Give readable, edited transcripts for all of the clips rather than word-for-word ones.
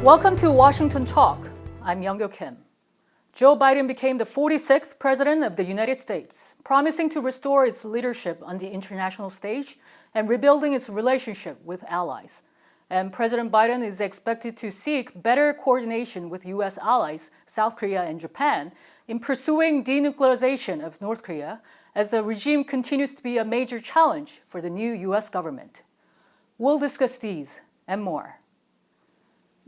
Welcome to Washington Talk. I'm Youngyo Kim. Joe Biden became the 46th President of the United States, promising to restore its leadership on the international stage and rebuilding its relationship with allies. And President Biden is expected to seek better coordination with U.S. allies, South Korea and Japan, in pursuing denuclearization of North Korea, as the regime continues to be a major challenge for the new U.S. government. We'll discuss these and more.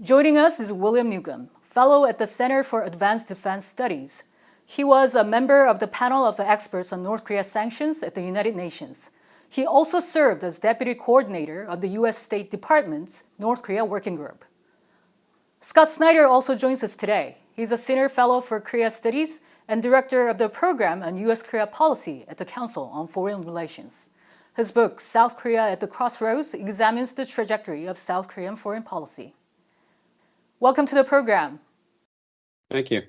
Joining us is William Newcomb, fellow at the Center for Advanced Defense Studies. He was a member of the panel of experts on North Korea sanctions at the United Nations. He also served as deputy coordinator of the U.S. State Department's North Korea Working Group. Scott Snyder also joins us today. He's a senior fellow for Korea Studies and director of the program on U.S.-Korea policy at the Council on Foreign Relations. His book, South Korea at the Crossroads, examines the trajectory of South Korean foreign policy. Welcome to the program. Thank you.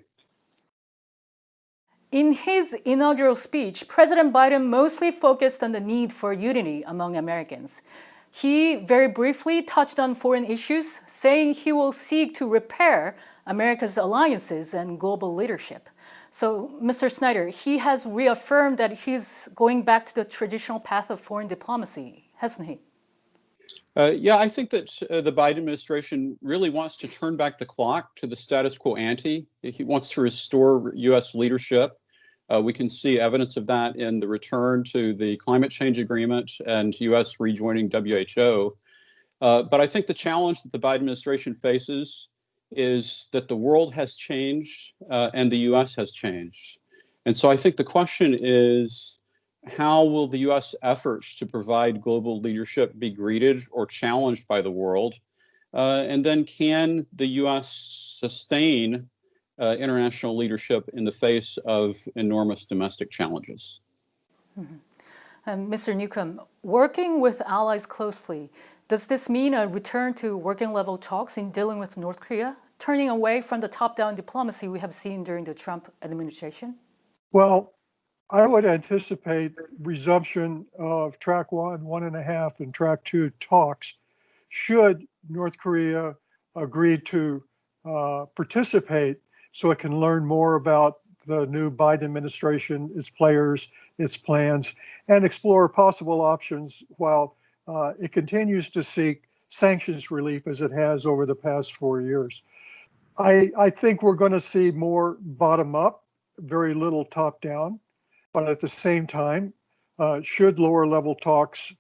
In his inaugural speech, President Biden mostly focused on the need for unity among Americans. He very briefly touched on foreign issues, saying he will seek to repair America's alliances and global leadership. So, Mr. Snyder, he has reaffirmed that he's going back to the traditional path of foreign diplomacy, hasn't he? Yeah, I think that the Biden administration really wants to turn back the clock to the status quo ante. He wants to restore U.S. leadership. We can see evidence of that in the return to the climate change agreement and U.S. rejoining WHO. But I think the challenge that the Biden administration faces is that the world has changed and the U.S. has changed. And so I think the question is, how will the U.S. efforts to provide global leadership be greeted or challenged by the world? And then can the U.S. sustain international leadership in the face of enormous domestic challenges? Mm-hmm. And Mr. Newcomb, working with allies closely, does this mean a return to working level talks in dealing with North Korea, turning away from the top-down diplomacy we have seen during the Trump administration? Well, I would anticipate resumption of track 1, 1.5, and track 2 talks should North Korea agree to participate so it can learn more about the new Biden administration, its players, its plans, and explore possible options while it continues to seek sanctions relief as it has over the past 4 years. I think we're going to see more bottom-up, very little top-down. But at the same time, should lower level talks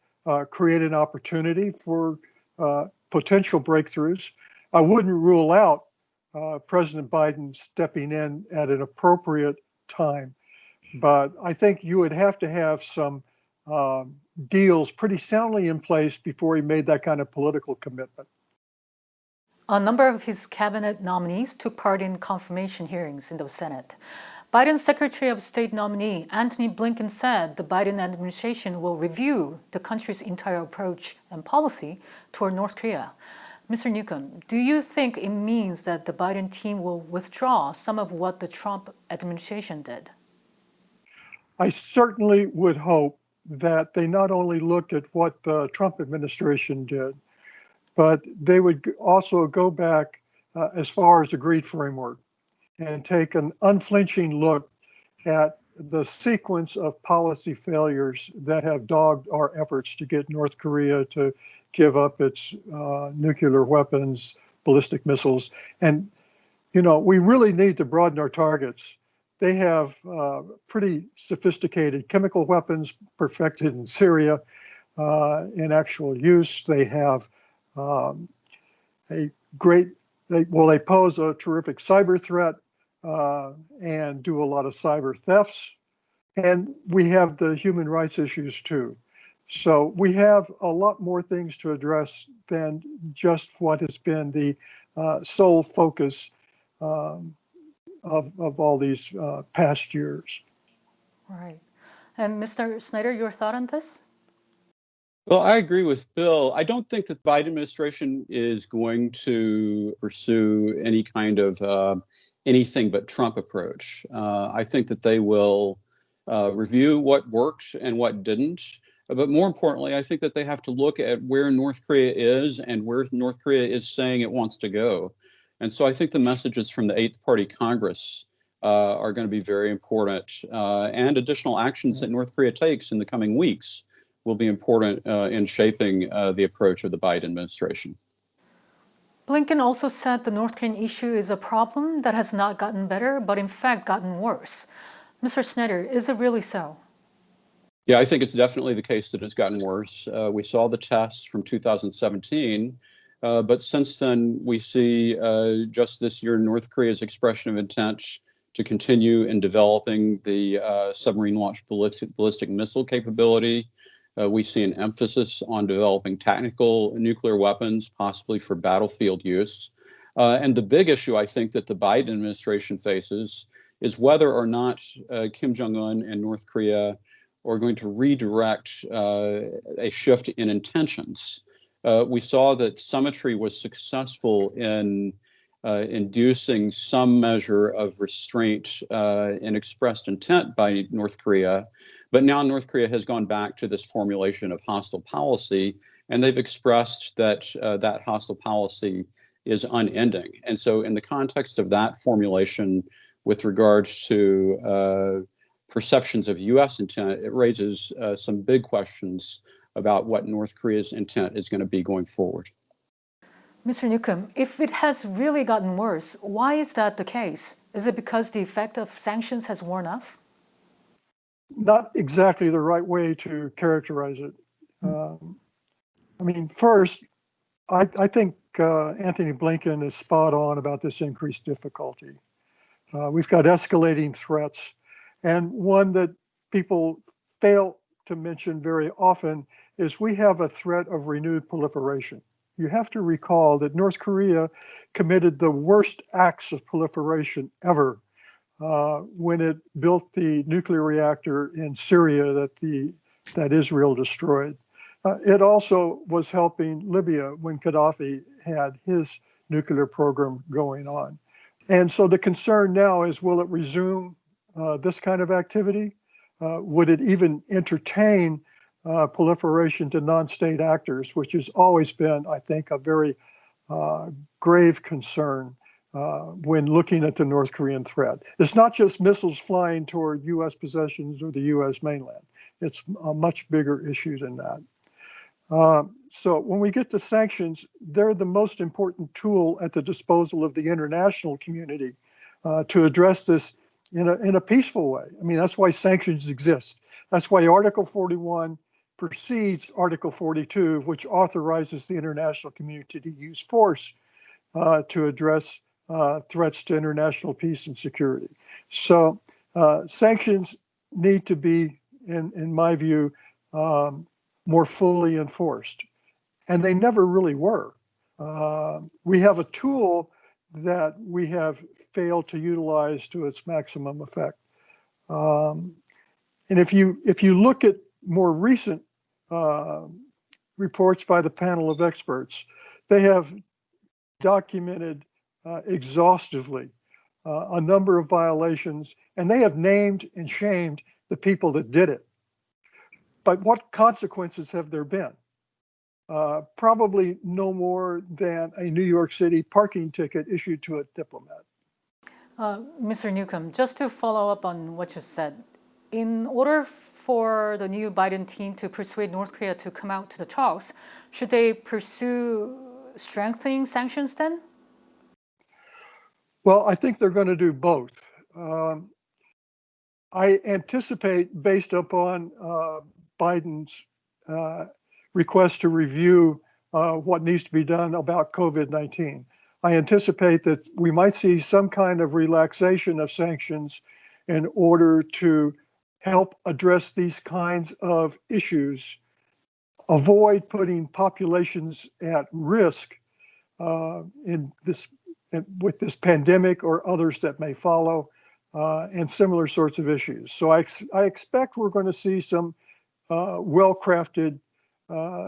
create an opportunity for potential breakthroughs, I wouldn't rule out President Biden stepping in at an appropriate time. But I think you would have to have some deals pretty soundly in place before he made that kind of political commitment. A number of his cabinet nominees took part in confirmation hearings in the Senate. Biden's Secretary of State nominee, Antony Blinken, said the Biden administration will review the country's entire approach and policy toward North Korea. Mr. Newcomb, do you think it means that the Biden team will withdraw some of what the Trump administration did? I certainly would hope that they not only look at what the Trump administration did, but they would also go back as far as agreed framework and take an unflinching look at the sequence of policy failures that have dogged our efforts to get North Korea to give up its nuclear weapons, ballistic missiles. And, you know, we really need to broaden our targets. They have pretty sophisticated chemical weapons perfected in Syria in actual use. They have they pose a terrific cyber threat. And do a lot of cyber thefts. And we have the human rights issues too. So we have a lot more things to address than just what has been the sole focus of all these past years. Right. And Mr. Snyder, your thought on this? Well, I agree with Bill. I don't think that the Biden administration is going to pursue any kind of anything but Trump approach. I think that they will review what worked and what didn't. But more importantly, I think that they have to look at where North Korea is and where North Korea is saying it wants to go. And so I think the messages from the Eighth Party Congress are going to be very important, and additional actions that North Korea takes in the coming weeks will be important in shaping the approach of the Biden administration. Blinken also said the North Korean issue is a problem that has not gotten better, but in fact gotten worse. Mr. Snyder, is it really so? Yeah, I think it's definitely the case that it's gotten worse. We saw the tests from 2017, but since then we see just this year North Korea's expression of intent to continue in developing the submarine-launched ballistic missile capability. We see an emphasis on developing tactical nuclear weapons, possibly for battlefield use. And the big issue, I think, that the Biden administration faces is whether or not Kim Jong-un and North Korea are going to redirect a shift in intentions. We saw that symmetry was successful in inducing some measure of restraint and expressed intent by North Korea. But now North Korea has gone back to this formulation of hostile policy, and they've expressed that that hostile policy is unending. And so in the context of that formulation with regards to perceptions of U.S. intent, it raises some big questions about what North Korea's intent is going to be going forward. Mr. Newcomb, if it has really gotten worse, why is that the case? Is it because the effect of sanctions has worn off? Not exactly the right way to characterize it. I mean, first, I think Anthony Blinken is spot on about this increased difficulty. We've got escalating threats, and one that people fail to mention very often is we have a threat of renewed proliferation. You have to recall that North Korea committed the worst acts of proliferation ever when it built the nuclear reactor in Syria that Israel destroyed. It also was helping Libya when Gaddafi had his nuclear program going on. And so the concern now is, will it resume this kind of activity? Would it even entertain proliferation to non-state actors, which has always been, I think, a very grave concern when looking at the North Korean threat. It's not just missiles flying toward U.S. possessions or the U.S. mainland. It's a much bigger issue than that. So when we get to sanctions, they're the most important tool at the disposal of the international community to address this in a peaceful way. I mean, that's why sanctions exist. That's why Article 41 precedes Article 42, which authorizes the international community to use force to address threats to international peace and security. So sanctions need to be, in my view, more fully enforced. And they never really were. We have a tool that we have failed to utilize to its maximum effect. And if you look at more recent reports by the panel of experts, they have documented exhaustively a number of violations, and they have named and shamed the people that did it. But what consequences have there been? Probably no more than a New York City parking ticket issued to a diplomat. Mr. Newcomb, just to follow up on what you said, in order for the new Biden team to persuade North Korea to come out to the talks, should they pursue strengthening sanctions then? Well, I think they're going to do both. I anticipate, based upon Biden's request to review what needs to be done about COVID-19. I anticipate that we might see some kind of relaxation of sanctions in order to help address these kinds of issues, avoid putting populations at risk with this pandemic or others that may follow, and similar sorts of issues. So I expect we're going to see some well-crafted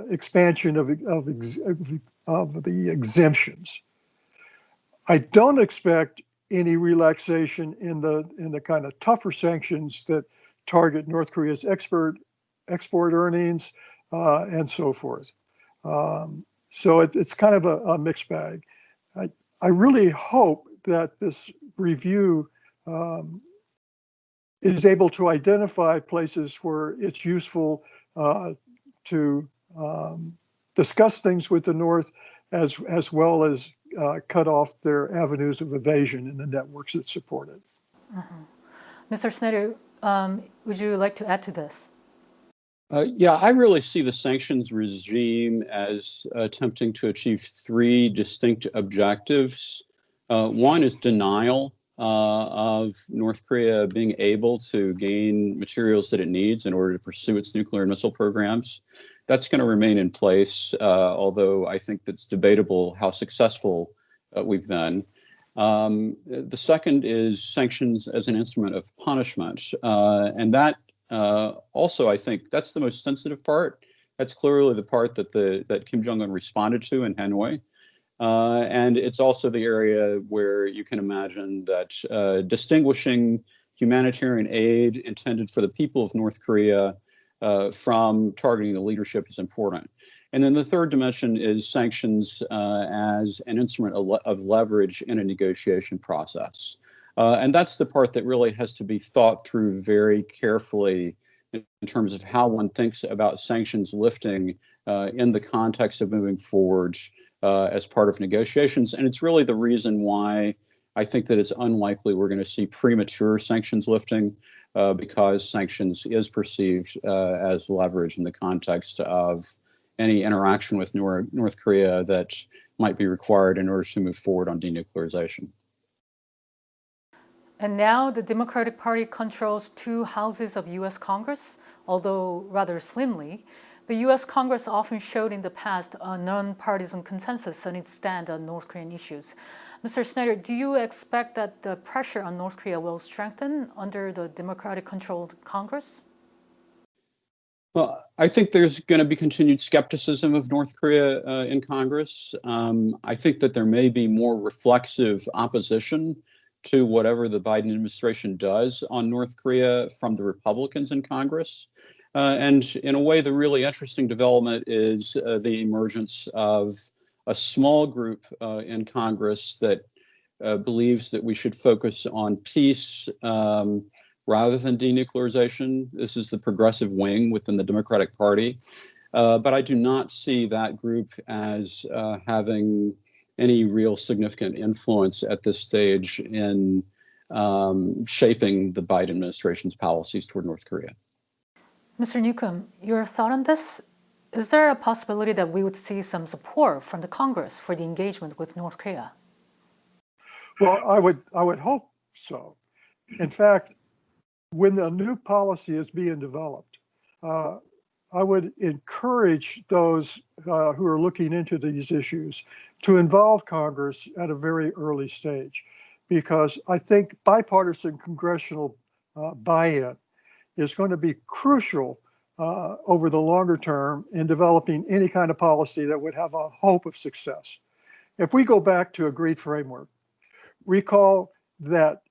expansion of the exemptions. I don't expect any relaxation in the kind of tougher sanctions that target North Korea's export earnings and so forth. So it's kind of a mixed bag. I really hope that this review is able to identify places where it's useful to discuss things with the North, as well as cut off their avenues of evasion in the networks that support it. Mr. Snyder, would you like to add to this? Yeah, I really see the sanctions regime as attempting to achieve three distinct objectives. One is denial of North Korea being able to gain materials that it needs in order to pursue its nuclear and missile programs. That's going to remain in place, although I think it's debatable how successful we've been. The second is sanctions as an instrument of punishment, and that also, I think that's the most sensitive part. That's clearly the part that Kim Jong-un responded to in Hanoi. And it's also the area where you can imagine that distinguishing humanitarian aid intended for the people of North Korea from targeting the leadership is important. And then the third dimension is sanctions as an instrument of leverage in a negotiation process. And that's the part that really has to be thought through very carefully in terms of how one thinks about sanctions lifting in the context of moving forward as part of negotiations. And it's really the reason why I think that it's unlikely we're going to see premature sanctions lifting because sanctions is perceived as leverage in the context of any interaction with North Korea that might be required in order to move forward on denuclearization. And now the Democratic Party controls 2 houses of U.S. Congress, although rather slimly. The U.S. Congress often showed in the past a nonpartisan consensus on its stand on North Korean issues. Mr. Snyder, do you expect that the pressure on North Korea will strengthen under the Democratic-controlled Congress? Well, I think there's going to be continued skepticism of North Korea in Congress. I think that there may be more reflexive opposition to whatever the Biden administration does on North Korea from the Republicans in Congress. And in a way, the really interesting development is the emergence of a small group in Congress that believes that we should focus on peace rather than denuclearization. This is the progressive wing within the Democratic Party. But I do not see that group as having any real significant influence at this stage in shaping the Biden administration's policies toward North Korea. Mr. Newcomb, your thought on this? Is there a possibility that we would see some support from the Congress for the engagement with North Korea? Well, I would hope so. In fact, when the new policy is being developed, I would encourage those who are looking into these issues to involve Congress at a very early stage, because I think bipartisan congressional buy-in is going to be crucial over the longer term in developing any kind of policy that would have a hope of success. If we go back to agreed framework, recall that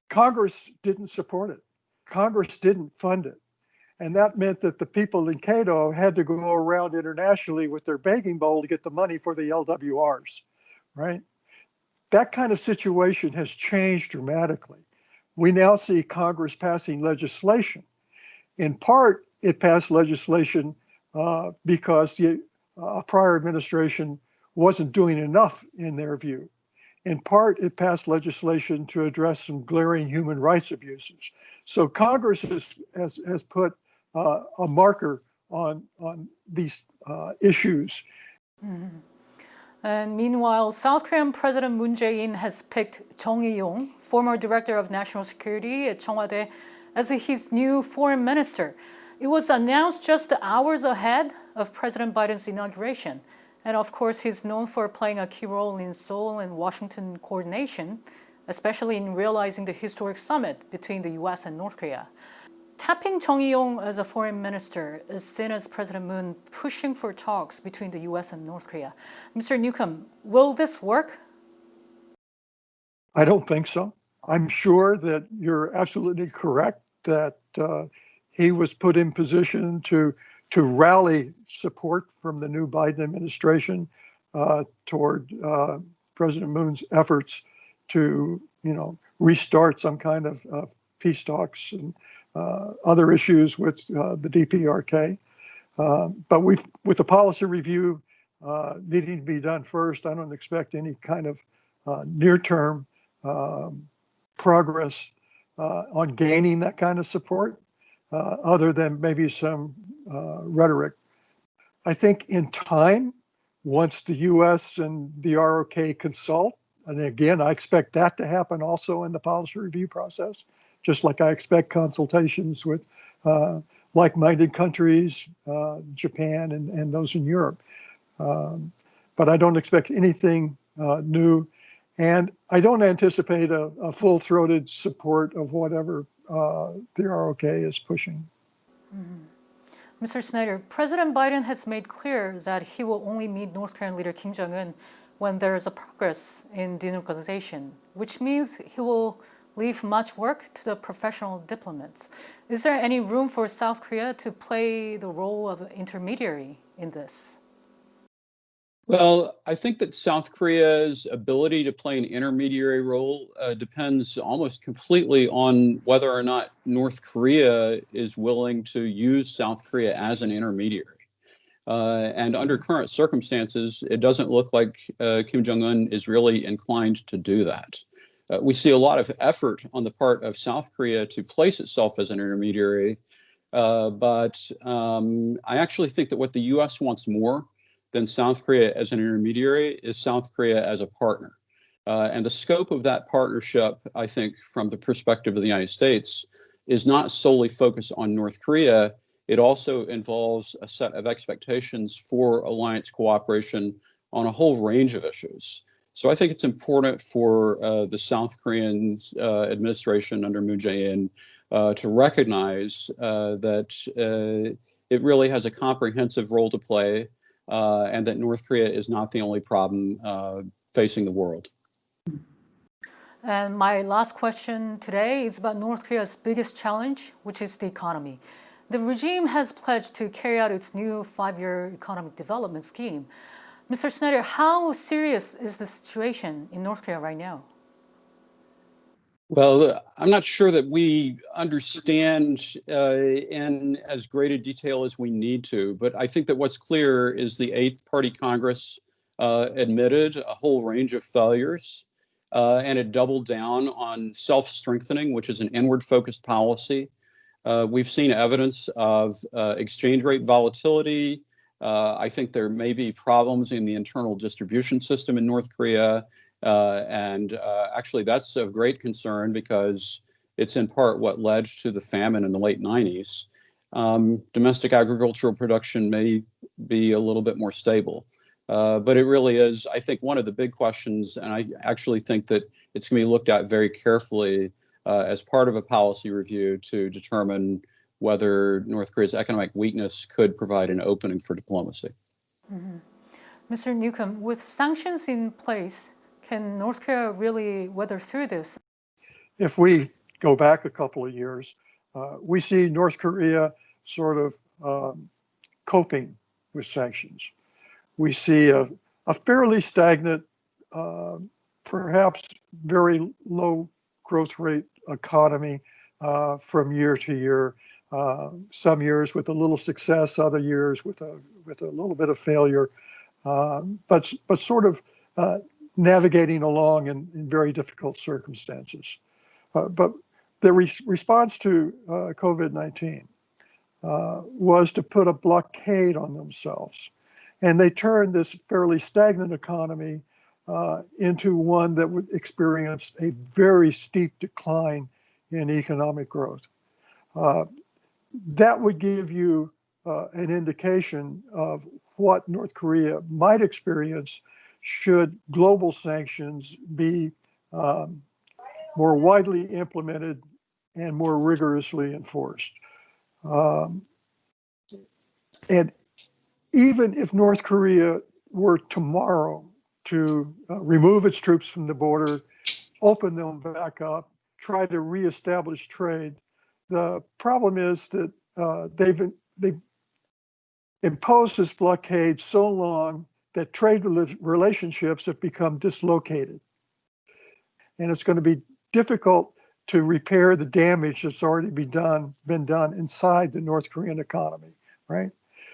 Congress didn't support it. Congress didn't fund it. And that meant that the people in Cato had to go around internationally with their begging bowl to get the money for the LWRs, right? That kind of situation has changed dramatically. We now see Congress passing legislation. In part, it passed legislation because the prior administration wasn't doing enough in their view. In part, it passed legislation to address some glaring human rights abuses. So Congress has put a marker on these issues. Mm-hmm. And meanwhile, South Korean President Moon Jae-in has picked Chung Eui-yong, former Director of National Security at Cheongwade, as his new foreign minister. It was announced just hours ahead of President Biden's inauguration. And of course, he's known for playing a key role in Seoul and Washington coordination, especially in realizing the historic summit between the U.S. and North Korea. Tapping Chung Eui-yong as a foreign minister is seen as President Moon pushing for talks between the U.S. and North Korea. Mr. Newcomb, will this work? I don't think so. I'm sure that you're absolutely correct that he was put in position to rally support from the new Biden administration toward President Moon's efforts to, restart some kind of peace talks and other issues with the DPRK. But with the policy review needing to be done first, I don't expect any kind of near-term progress on gaining that kind of support, other than maybe some rhetoric. I think in time, once the U.S. and the ROK consult, and again, I expect that to happen also in the policy review process, just like I expect consultations with like-minded countries, Japan and those in Europe. But I don't expect anything new. And I don't anticipate a full-throated support of whatever the ROK is pushing. Mm-hmm. Mr. Snyder, President Biden has made clear that he will only meet North Korean leader Kim Jong-un when there is a progress in denuclearization, which means he will leave much work to the professional diplomats. Is there any room for South Korea to play the role of an intermediary in this? Well, I think that South Korea's ability to play an intermediary role depends almost completely on whether or not North Korea is willing to use South Korea as an intermediary. And under current circumstances, it doesn't look like Kim Jong-un is really inclined to do that. We see a lot of effort on the part of South Korea to place itself as an intermediary, but I actually think that what the U.S. wants more than South Korea as an intermediary is South Korea as a partner. And the scope of that partnership, I think, from the perspective of the United States, is not solely focused on North Korea. It also involves a set of expectations for alliance cooperation on a whole range of issues. So I think it's important for the South Korean administration under Moon Jae-in to recognize that it really has a comprehensive role to play, and that North Korea is not the only problem facing the world. And my last question today is about North Korea's biggest challenge, which is the economy. The regime has pledged to carry out its new 5-year economic development scheme. Mr. Snyder, how serious is the situation in North Korea right now? Well, I'm not sure that we understand in as great a detail as we need to, but I think that what's clear is the Eighth Party Congress admitted a whole range of failures, and it doubled down on self-strengthening, which is an inward-focused policy. We've seen evidence of exchange rate volatility. I think there may be problems in the internal distribution system in North Korea. And actually, that's of great concern because it's in part what led to the famine in the late 90s. Domestic agricultural production may be a little bit more stable. But it really is, I think, one of the big questions, and I actually think that it's going to be looked at very carefully as part of a policy review to determine whether North Korea's economic weakness could provide an opening for diplomacy. Mm-hmm. Mr. Newcomb, with sanctions in place, can North Korea really weather through this? If we go back a couple of years, we see North Korea sort of coping with sanctions. We see a fairly stagnant, perhaps very low growth rate economy from year to year. Some years with a little success, other years with a little bit of failure, but sort of navigating along in very difficult circumstances. But the response to COVID-19 was to put a blockade on themselves. And they turned this fairly stagnant economy into one that would experience a very steep decline in economic growth. That would give you an indication of what North Korea might experience should global sanctions be more widely implemented and more rigorously enforced. And even if North Korea were tomorrow to remove its troops from the border, open them back up, try to reestablish trade, the problem is that they've imposed this blockade so long that trade relationships have become dislocated. And it's going to be difficult to repair the damage that's already been done inside the North Korean economy, right?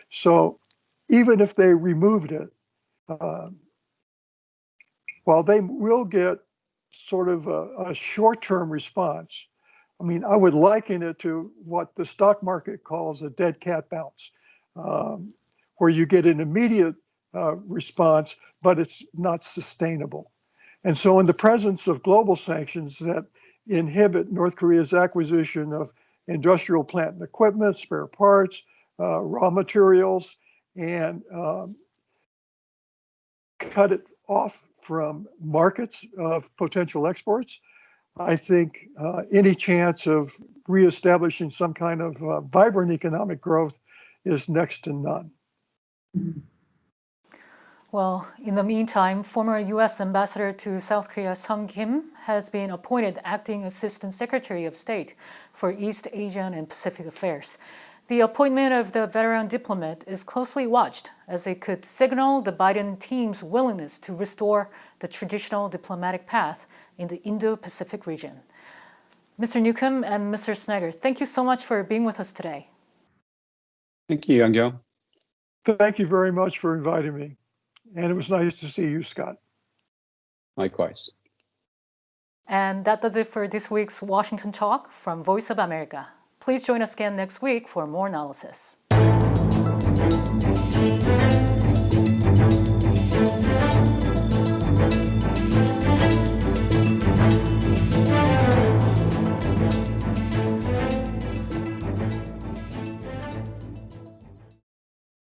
So even if they removed it, while they will get sort of a short-term response, I mean, I would liken it to what the stock market calls a dead cat bounce, where you get an immediate response, but it's not sustainable. And so in the presence of global sanctions that inhibit North Korea's acquisition of industrial plant and equipment, spare parts, raw materials, and cut it off from markets of potential exports, I think any chance of reestablishing some kind of vibrant economic growth is next to none. Well, in the meantime, former U.S. Ambassador to South Korea Sung Kim has been appointed Acting Assistant Secretary of State for East Asian and Pacific Affairs. The appointment of the veteran diplomat is closely watched as it could signal the Biden team's willingness to restore the traditional diplomatic path in the Indo-Pacific region. Mr. Newcomb and Mr. Snyder, thank you so much for being with us today. Thank you, Young. Thank you very much for inviting me. And it was nice to see you, Scott. Likewise. And that does it for this week's Washington Talk from Voice of America. Please join us again next week for more analysis.